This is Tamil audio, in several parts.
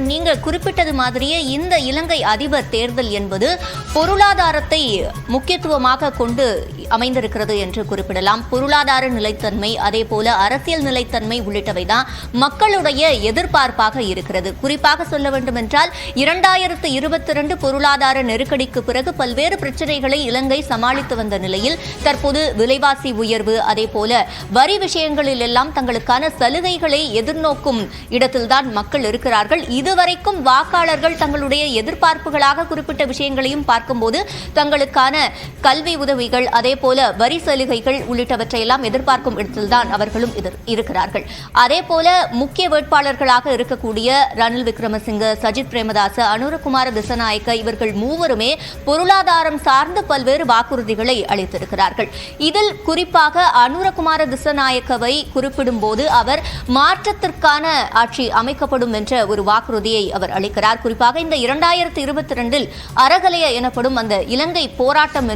நீங்க குறிப்பிட்டது மாதிரியே இந்த இலங்கை அதிபர் தேர்தல் என்பது பொருளாதாரத்தை முக்கியத்துவமாக கொண்டு அமைந்திருக்கிறது என்று குறிப்பிடலாம். பொருளாதார நிலைத்தன்மை, அதே போல அரசியல் நிலைத்தன்மை உள்ளிட்டவைதான் மக்களுடைய எதிர்பார்ப்பாக இருக்கிறது. குறிப்பாக சொல்ல வேண்டும் என்றால் 2022 பொருளாதார நெருக்கடிக்கு பிறகு பல்வேறு பிரச்சனைகளை இலங்கை சமாளித்து வந்த நிலையில் தற்போது விலைவாசி உயர்வு, அதே போல வரி விஷயங்களில் எல்லாம் தங்களுக்கான சலுகைகளை எதிர்நோக்கும் இடத்தில்தான் மக்கள் இருக்கிறார்கள். இதுவரைக்கும் வாக்காளர்கள் தங்களுடைய எதிர்பார்ப்புகளாக குறிப்பிட்ட விஷயங்களையும் பார்க்கும்போது தங்களுக்கான கல்வி உதவிகள், அதே போல வரி சலுகைகள் உள்ளிட்டவற்றையெல்லாம் எதிர்பார்க்கும் இடத்தில்தான் அவர்களும் இருக்கிறார்கள். அதே போல முக்கிய வேட்பாளர்களாக இருக்கக்கூடிய ரணில் விக்ரமசிங்க, சஜித் பிரேமதாச, அனுரகுமார திசநாயக்க இவர்கள் மூவருமே பொருளாதாரம் சார்ந்த பல்வேறு வாக்குறுதிகளை அளித்திருக்கிறார்கள். இதில் குறிப்பாக அனுரகுமார திசநாயக்கவை குறிப்பிடும் போது அவர் மாற்றத்திற்கான ஆட்சி அமைக்கப்படும் என்ற ஒரு வாக்குறுதியை அவர் அளிக்கிறார். குறிப்பாக இந்த 2022 அரகலைய எனப்படும் அந்த இலங்கை போராட்டம்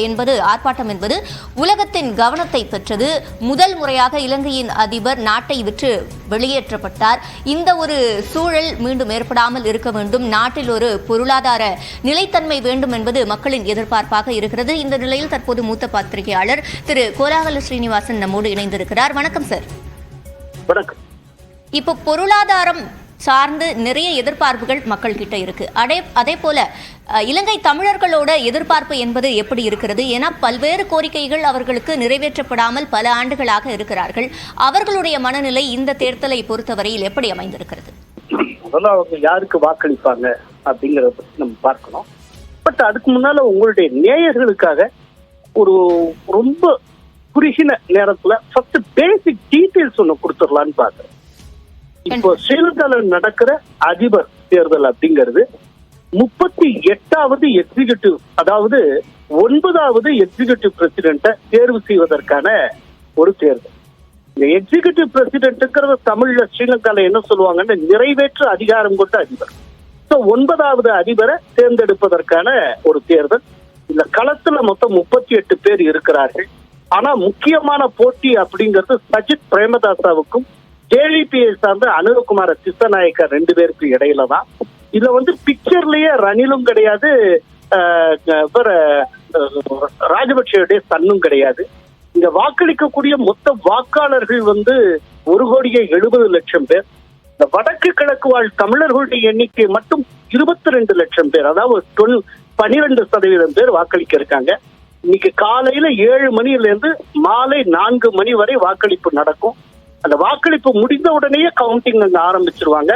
என்பது ஆர்ப்பாட்டம் என்பது உலகத்தின் கவனத்தை பெற்றது. முதல் முறையாக இலங்கையின் அதிபர் நாட்டை விட்டு வெளியேற்றப்பட்டார். இந்த ஒரு சூழல் மீண்டும் ஏற்படாமல் இருக்க வேண்டும், நாட்டில் ஒரு பொருளாதார நிலைத்தன்மை வேண்டும் என்பது மக்களின் எதிர்பார்ப்பாக இருக்கிறது. இந்த நிலையில் தற்போது மூத்த பத்திரிகையாளர் திரு கோலாகல ஸ்ரீனிவாசன் நம்மோடு இணைந்திருக்கிறார். வணக்கம் சார். வணக்கம். இப்போ பொருளாதாரம் சார்ந்து நிறைய எதிர்பார்ப்புகள் மக்கள் கிட்ட இருக்கு. அதே போல இலங்கை தமிழர்களோட எதிர்பார்ப்பு என்பது எப்படி இருக்கிறது? ஏன்னா பல்வேறு கோரிக்கைகள் அவர்களுக்கு நிறைவேற்றப்படாமல் பல ஆண்டுகளாக இருக்கிறார்கள். அவர்களுடைய மனநிலை இந்த தேர்தலை பொறுத்தவரையில் எப்படி அமைந்திருக்கிறது? முதல்ல அவங்க யாருக்கு வாக்களிப்பாங்க அப்படிங்கறத பத்தி நம்ம பார்க்கணும். பட் அதுக்கு முன்னால உங்களுடைய நேயர்களுக்காக ஒரு ரொம்ப குறுகின நேரத்துல ஃபர்ஸ்ட் பேசிக் டீடைல்ஸ் ஒண்ணு கொடுத்துடலான்னு பாக்குறேன். இப்போ ஸ்ரீலங்கால நடக்கிற அதிபர் தேர்தல் அப்படிங்கிறது 38வது எக்ஸிகியூட்டிவ், அதாவது 9வது எக்ஸிகியூட்டிவ் பிரசிடென்ட்டை தேர்வு செய்வதற்கான ஒரு தேர்தல். இந்த எக்ஸிகியூட்டிவ் பிரசிடென்ட்ங்கிறது தமிழ்ல ஸ்ரீலங்கால என்ன சொல்லுவாங்கன்னா நிறைவேற்று அதிகாரம் கொண்ட அதிபர். 9வது அதிபரை தேர்ந்தெடுப்பதற்கான ஒரு தேர்தல். இந்த களத்துல மொத்தம் 38 பேர் இருக்கிறார்கள். ஆனா முக்கியமான போட்டி அப்படிங்கிறது சஜித் பிரேமதாசாவுக்கும் ஜேவிபியை சார்ந்த அனுரகுமார திசநாயக்க 2 பேருக்கு இடையில தான். இதுல பிக்சர்லயே ரணிலும் கிடையாது, ராஜபக்சேவுடைய சன்னும் கிடையாது. இங்க வாக்களிக்கக்கூடிய மொத்த வாக்காளர்கள் 1,70,00,000 பேர். இந்த வடக்கு கிழக்கு வாழ் தமிழர்களுடைய எண்ணிக்கை மட்டும் 22 லட்சம் பேர், அதாவது 12% பேர் வாக்களிக்க இருக்காங்க. இன்னைக்கு காலையில 7 மணில இருந்து மாலை 4 மணி வரை வாக்களிப்பு நடக்கும். அந்த வாக்களிப்பு முடிந்த உடனேயே கவுண்டிங் அங்க ஆரம்பிச்சிருவாங்க.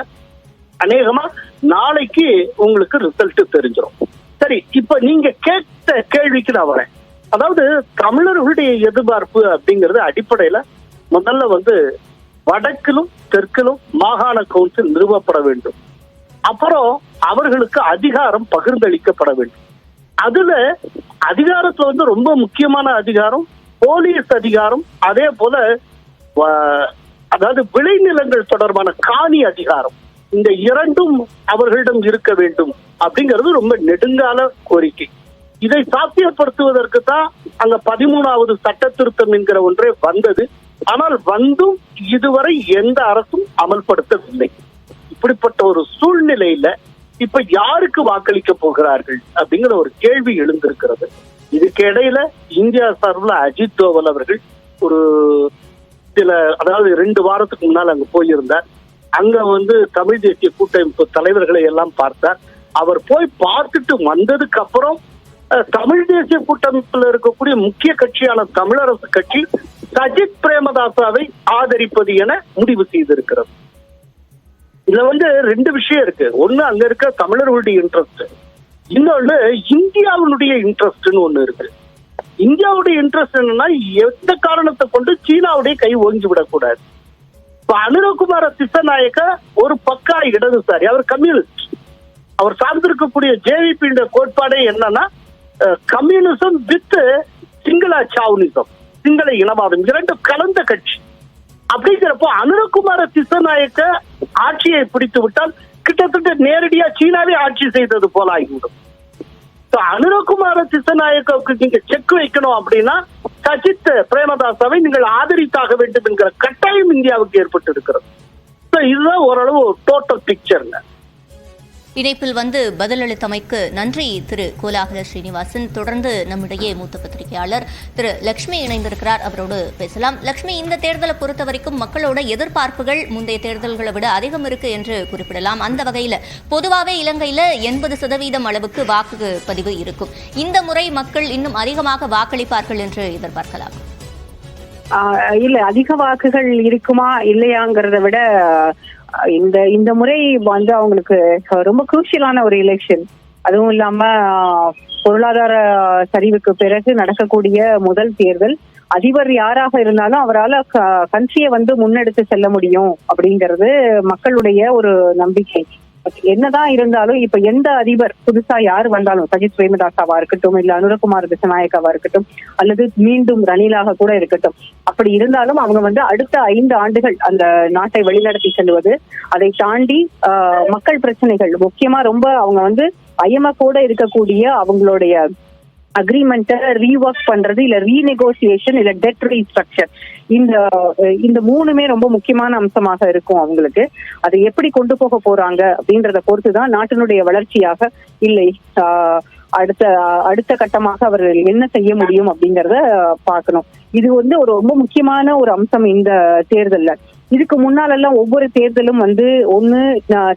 அநேகமா நாளைக்கு உங்களுக்கு ரிசல்ட் தெரிஞ்சிடும். சரி, இப்ப நீங்க கேட்ட கேள்விக்கு நான் வரேன். அதாவது தமிழர்களுடைய எதிர்பார்ப்பு அப்படிங்கிறது அடிப்படையில முதல்ல வடக்கிலும் தெற்கிலும் மாகாண கவுன்சில் நிறுவப்பட வேண்டும். அப்புறம் அவர்களுக்கு அதிகாரம் பகிர்ந்தளிக்கப்பட வேண்டும். அதுல அதிகாரத்துல ரொம்ப முக்கியமான அதிகாரம் போலீஸ் அதிகாரம், அதே போல அதாவது விளைநிலங்கள் தொடர்பான காணி அதிகாரம். இந்த இரண்டும் அவர்களிடம் இருக்க வேண்டும் அப்படிங்கிறது ரொம்ப நெடுங்கால கோரிக்கை. இதை சாத்தியப்படுத்துவதற்கு தான் அங்க 13வது சட்ட திருத்தம் என்கிற ஒன்றே வந்தது. ஆனால் இதுவரை எந்த அரசும் அமல்படுத்தவில்லை. இப்படிப்பட்ட ஒரு சூழ்நிலையில இப்ப யாருக்கு வாக்களிக்க போகிறார்கள் அப்படிங்கிற ஒரு கேள்வி எழுந்திருக்கிறது. இதுக்கு இடையில இந்தியா சார்பில் அஜித் தோவல் அவர்கள் ஒரு அதாவது 2 வாரத்துக்கு முன்னால் அங்க போயிருந்தார். அங்க தமிழ் தேசிய கூட்டமைப்பு தலைவர்களை எல்லாம் பார்த்தார். அவர் போய் பார்த்துட்டு வந்ததுக்கு அப்புறம் தமிழ் தேசிய கூட்டமைப்புல இருக்கக்கூடிய முக்கிய கட்சியான தமிழரசு கட்சி சஜித் பிரேமதாசாவை ஆதரிப்பது என முடிவு செய்திருக்கிறது. இதுல 2 விஷயம் இருக்கு. ஒண்ணு அங்க இருக்க தமிழர்களுடைய இன்ட்ரெஸ்ட், இன்னொன்னு இந்தியாவினுடைய இன்ட்ரெஸ்ட்னு ஒண்ணு இருக்கு. இந்தியாவுடைய இன்ட்ரெஸ்ட் என்னன்னா எந்த காரணத்தை கொண்டு சீனாவுடைய கை ஓங்கி விடக்கூடாது. இப்ப அனுரகுமார திசநாயக்க ஒரு பக்கா இடதுசாரி, அவர் கம்யூனிஸ்ட். அவர் சார்ந்திருக்கக்கூடிய ஜேவிபி கோட்பாடே என்னன்னா communism with Sinhala chauvinism, Sinhala இனவாதம், 2 கலந்த கட்சி. அப்படிங்கிறப்போ அனுரகுமார திசநாயக்க ஆட்சியை பிடித்து விட்டால் கிட்டத்தட்ட நேரடியா சீனாவே ஆட்சி செய்தது போல ஆகிவிடும். அனுரகுமார திசநாயக்காவுக்கு நீங்க செக் வைக்கணும் அப்படின்னா சஜித் பிரேமதாசாவை நீங்கள் ஆதரித்தாக வேண்டும் என்கிற கட்டாயம் இந்தியாவுக்கு ஏற்பட்டு இருக்கிறது. இதுதான் ஓரளவு டோட்டல் பிக்சருங்க. இணைப்பில் வந்து பதிலளித்தமைக்கு நன்றி திரு கோலாகல ஸ்ரீனிவாசன். தொடர்ந்து நம்மிடையே மூத்த பத்திரிகையாளர் திரு லட்சுமி இணைந்திருக்கிறார், அவரோடு பேசலாம். லட்சுமி, இந்த தேர்தலை பொறுத்த வரைக்கும் மக்களோட எதிர்பார்ப்புகள் முந்தைய தேர்தல்களை விட அதிகம் இருக்கு என்று குறிப்பிடலாம். அந்த வகையில் பொதுவாகவே இலங்கையில் 80% அளவுக்கு வாக்குப்பதிவு இருக்கும். இந்த முறை மக்கள் இன்னும் அதிகமாக வாக்களிப்பார்கள் என்று எதிர்பார்க்கலாம். இல்ல, அதிக வாக்குகள் இருக்குமா இல்லையாங்கிறத விட இந்த முறை வந்து அவங்களுக்கு ரொம்ப குரூஷியலான ஒரு எலெக்ஷன். அதுவும் இல்லாம பொருளாதார சரிவுக்கு பிறகு நடக்கக்கூடிய முதல் தேர்தல். அதிபர் யாராக இருந்தாலும் அவரால் கண்ட்ரியை வந்து முன்னெடுத்து செல்ல முடியும் அப்படிங்கிறது மக்களுடைய ஒரு நம்பிக்கை. என்னதான் இருந்தாலும் இப்ப எந்த அதிபர் புதுசா யாரு வந்தாலும், சஜித் பிரேமதாசாவா இருக்கட்டும், இல்ல அனுரகுமார் திசநாயக்காவா இருக்கட்டும், அல்லது மீண்டும் ரணிலாக கூட இருக்கட்டும், அப்படி இருந்தாலும் அவங்க வந்து அடுத்த 5 ஆண்டுகள் அந்த நாட்டை வழிநடத்தி செல்வது, அதை தாண்டி மக்கள் பிரச்சனைகள் முக்கியமா ரொம்ப அவங்க வந்து ஐஎம்எஃப் இருக்கக்கூடிய அவங்களுடைய அக்ரிமெண்ட்டை ரீஒர்க் பண்றது, இல்ல ரீநெகோசியேஷன், இல்ல டெட் ரீஸ்ட்ரக்சர், இந்த 3மே ரொம்ப முக்கியமான அம்சமாக இருக்கும் அவங்களுக்கு. அதை எப்படி கொண்டு போக போறாங்க அப்படின்றத பொறுத்துதான் நாட்டினுடைய வளர்ச்சியாக இல்லை அடுத்த கட்டமாக அவர்கள் என்ன செய்ய முடியும் அப்படிங்கறத பார்க்கணும். இது வந்து ஒரு ரொம்ப முக்கியமான ஒரு அம்சம் இந்த தேர்தல்ல. இதுக்கு முன்னாலெல்லாம் ஒவ்வொரு தேர்தலும் வந்து ஒண்ணு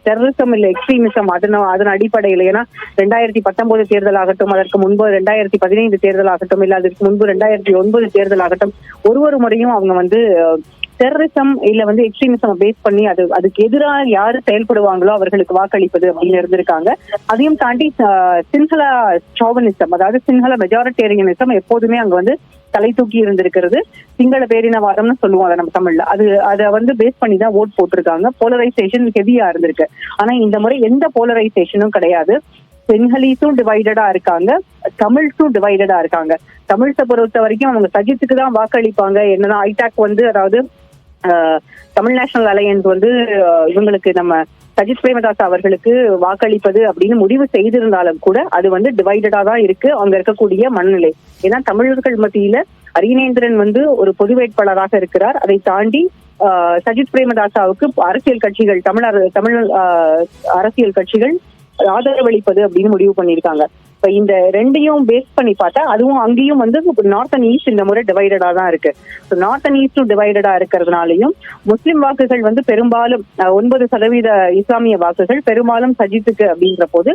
டெரரிசம் இல்ல எக்ஸ்ட்ரீமிசம் அதன் அடிப்படையில். ஏன்னா 2019 தேர்தல் ஆகட்டும், அதற்கு முன்பு 2015 தேர்தல் ஆகட்டும், இல்ல அதற்கு முன்பு 2009 தேர்தல் ஆகட்டும், ஒரு முறையும் அவங்க வந்து டெரரிசம் இல்ல வந்து எக்ஸ்ட்ரீமிசம் பேஸ் பண்ணி அதுக்கு எதிராக யாரு செயல்படுவாங்களோ அவர்களுக்கு வாக்களிப்பது அப்படின்னு இருந்திருக்காங்க. அதையும் தாண்டி சின்ஹலா சாவனிசம், அதாவது சின்ஹலா மெஜாரிட்டேரியனிசம் எப்போதுமே அங்க வந்து தலை தூக்கி இருந்திருக்கிறது. சிங்கள பேரினவாதம்னு சொல்லுவோம் அதை நம்ம தமிழ்ல. அதை வந்து பேஸ் பண்ணி தான் ஓட் போட்டிருக்காங்க. போலரைசேஷன் ஹெவியா இருந்திருக்கு. ஆனா இந்த முறை எந்த போலரைசேஷனும் கிடையாது. சிங்களீஸும் டிவைடடா இருக்காங்க, தமிழ்ஸும் டிவைடடா இருக்காங்க. தமிழ்ஸை பொறுத்த வரைக்கும் அவங்க சஜித்துக்கு தான் வாக்களிப்பாங்க. என்னன்னா ஐடாக் வந்து, அதாவது தமிழ் நேஷனல் அலையன்ஸ் வந்து இவங்களுக்கு நம்ம சஜித் பிரேமதாசா அவர்களுக்கு வாக்களிப்பது அப்படின்னு முடிவு செய்திருந்தாலும் கூட அது வந்து டிவைடடா தான் இருக்கு அங்க இருக்கக்கூடிய மனநிலை. ஏன்னா தமிழர்கள் மத்தியில அரியநேந்திரன் வந்து ஒரு பொது வேட்பாளராக இருக்கிறார். அதை தாண்டி சஜித் பிரேமதாசாவுக்கு அரசியல் கட்சிகள், தமிழ் அரசியல் கட்சிகள் ஆதரவளிப்பது அப்படின்னு முடிவு பண்ணியிருக்காங்க. இப்ப இந்த ரெண்டையும் பேஸ் பண்ணி பார்த்தா அதுவும் அங்கேயும் வந்து நார்த் அண்ட் ஈஸ்ட் இந்த முறை டிவைடடா தான் இருக்கு. நார்த் அண்ட் ஈஸ்டும் டிவைடடா இருக்கிறதுனாலையும் முஸ்லிம் வாக்குகள் வந்து பெரும்பாலும் 9% இஸ்லாமிய வாக்குகள் பெரும்பாலும் சஜித்துக்கு அப்படின்ற போது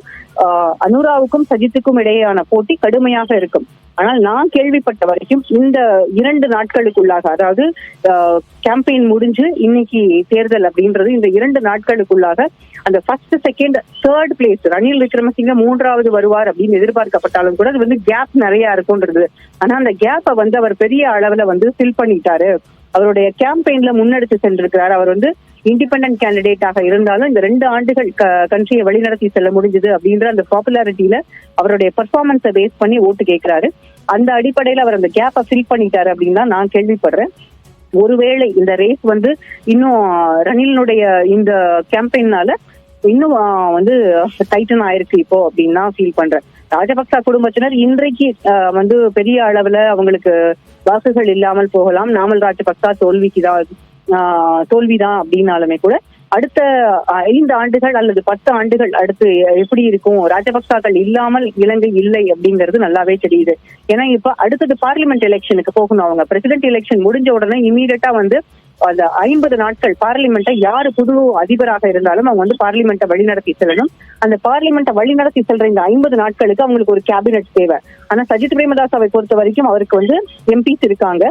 அனுராவுக்கும் சஜித்துக்கும் இடையேயான போட்டி கடுமையாக இருக்கும். ஆனால் நான் கேள்விப்பட்ட வரைக்கும் இந்த 2 நாட்களுக்குள்ளாக, அதாவது கேம்பெயின் முடிஞ்சு இன்னைக்கு தேர்தல் அப்படின்றது, இந்த 2 நாட்களுக்குள்ளாக அந்த first, second, third place Ranil Wickremesinghe 3வது வருவார் அப்படின்னு எதிர்பார்க்கப்பட்டாலும் கூட அது வந்து கேப் நிறைய இருக்கும்ன்றது. ஆனா அந்த கேப்பை வந்து அவர் பெரிய அளவுல வந்து ஃபில் பண்ணிட்டாரு. அவருடைய கேம்பெயின்ல முன்னெடுத்து சென்றிருக்கிறார். அவர் வந்து இண்டிபெண்டன்ட் கேண்டிடேட்டாக இருந்தாலும் இந்த 2 ஆண்டுகள் கண்ட்ரியை வழிநடத்தி செல்ல முடிஞ்சது அப்படின்ற அந்த பாப்புலாரிட்டியில அவருடைய பெர்ஃபார்மன்ஸை பேஸ் பண்ணி ஓட்டு கேட்கிறாரு. அந்த அடிப்படையில அவர் அந்த கேப்பை ஃபில் பண்ணிட்டாரு அப்படின்னு தான் நான் கேள்விப்படுறேன். ஒருவேளை இந்த ரேஸ் வந்து இன்னும் ரணிலினுடைய இந்த கேம்பெயினால இன்னும் வந்து டைட்டன் ஆயிருக்கு இப்போ அப்படின்னு தான் ஃபீல் பண்றேன். ராஜபக்சா குடும்பத்தினர் இன்றைக்கு வந்து பெரிய அளவுல அவங்களுக்கு வாக்குகள் இல்லாமல் போகலாம். நாமல் ராஜபக்சா தோல்விதான் அப்படின்னாலுமே கூட அடுத்த 5 ஆண்டுகள் அல்லது 10 ஆண்டுகள் அடுத்து எப்படி இருக்கும், ராஜபக்சாக்கள் இல்லாமல் இலங்கை இல்லை அப்படிங்கிறது நல்லாவே தெரியுது. ஏன்னா இப்ப அடுத்தது பார்லிமெண்ட் எலெக்ஷனுக்கு போகணும். அவங்க பிரசிடென்ட் எலெக்ஷன் முடிஞ்ச உடனே இமீடியட்டா வந்து அந்த 50 நாட்கள் பார்லிமெண்ட்டை யாரு புது அதிபராக இருந்தாலும் அவங்க வந்து பார்லிமெண்ட்டை வழிநடத்தி செல்லணும். அந்த பார்லிமெண்ட்டை வழிநடத்தி செல்ற இந்த 50 நாட்களுக்கு அவங்களுக்கு ஒரு கேபினெட் தேவை. ஆனா சஜித் பிரேமதாசாவை பொறுத்த வரைக்கும் அவருக்கு வந்து எம்பிஸ் இருக்காங்க.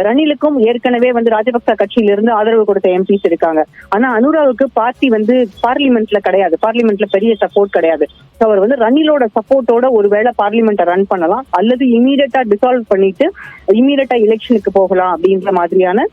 ரணிலுக்கும் ஏற்கனவே வந்து ராஜபக்சா கட்சியிலிருந்து ஆதரவு கொடுத்த எம்பிஸ் இருக்காங்க. ஆனா அனுராவுக்கு பார்ட்டி வந்து பார்லிமெண்ட்ல கிடையாது, பார்லிமெண்ட்ல பெரிய சப்போர்ட் கிடையாது. அவர் வந்து ரணிலோட சப்போர்ட்டோட ஒருவேளை பார்லிமெண்ட்டை ரன் பண்ணலாம், அல்லது இமீடியட்டா டிசால்வ் பண்ணிட்டு இமீடியட்டா எலெக்ஷனுக்கு போகலாம் அப்படின்ற மாதிரியான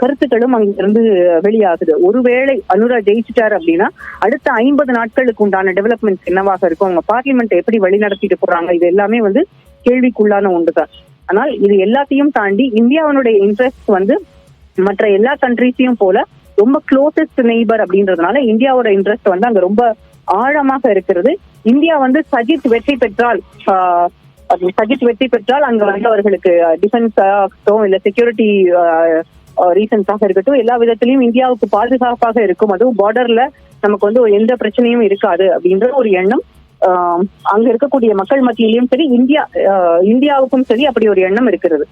கருத்துக்களும் அங்கிருந்து வெளியாகுது. ஒருவேளை அனுரா ஜெயிச்சிட்டாரு அப்படின்னா அடுத்த 50 நாட்களுக்கு உண்டான டெவலப்மெண்ட் என்னவாக இருக்கும், அவங்க பார்லிமெண்ட் எப்படி வழி நடத்திட்டு போறாங்க, இது எல்லாமே வந்து கேள்விக்குள்ளான ஒன்றுதான். ஆனால் இது எல்லாத்தையும் தாண்டி இந்தியாவினுடைய இன்ட்ரெஸ்ட் வந்து மற்ற எல்லா கண்ட்ரிஸையும் போல ரொம்ப க்ளோசஸ்ட் நெய்பர் அப்படின்றதுனால இந்தியாவோட இன்ட்ரெஸ்ட் வந்து அங்க ரொம்ப ஆழமாக இருக்கிறது. இந்தியா வந்து சஜித் வெற்றி பெற்றால் அங்க வந்து அவர்களுக்கு டிஃபென்ஸ் ஆகட்டும் இல்ல செக்யூரிட்டி ரீசன்ஸாக இருக்கட்டும், எல்லா விதத்திலையும் இந்தியாவுக்கு பாதுகாப்பாக இருக்கும், அதுவும் பார்டர்ல நமக்கு வந்து எந்த பிரச்சனையும் இருக்காது அப்படின்ற ஒரு எண்ணம் அங்க இருக்கக்கூடிய மக்கள் மத்தியிலையும் சரி, இந்தியாவுக்கும் சரி அப்படி ஒரு எண்ணம் இருக்கிறது.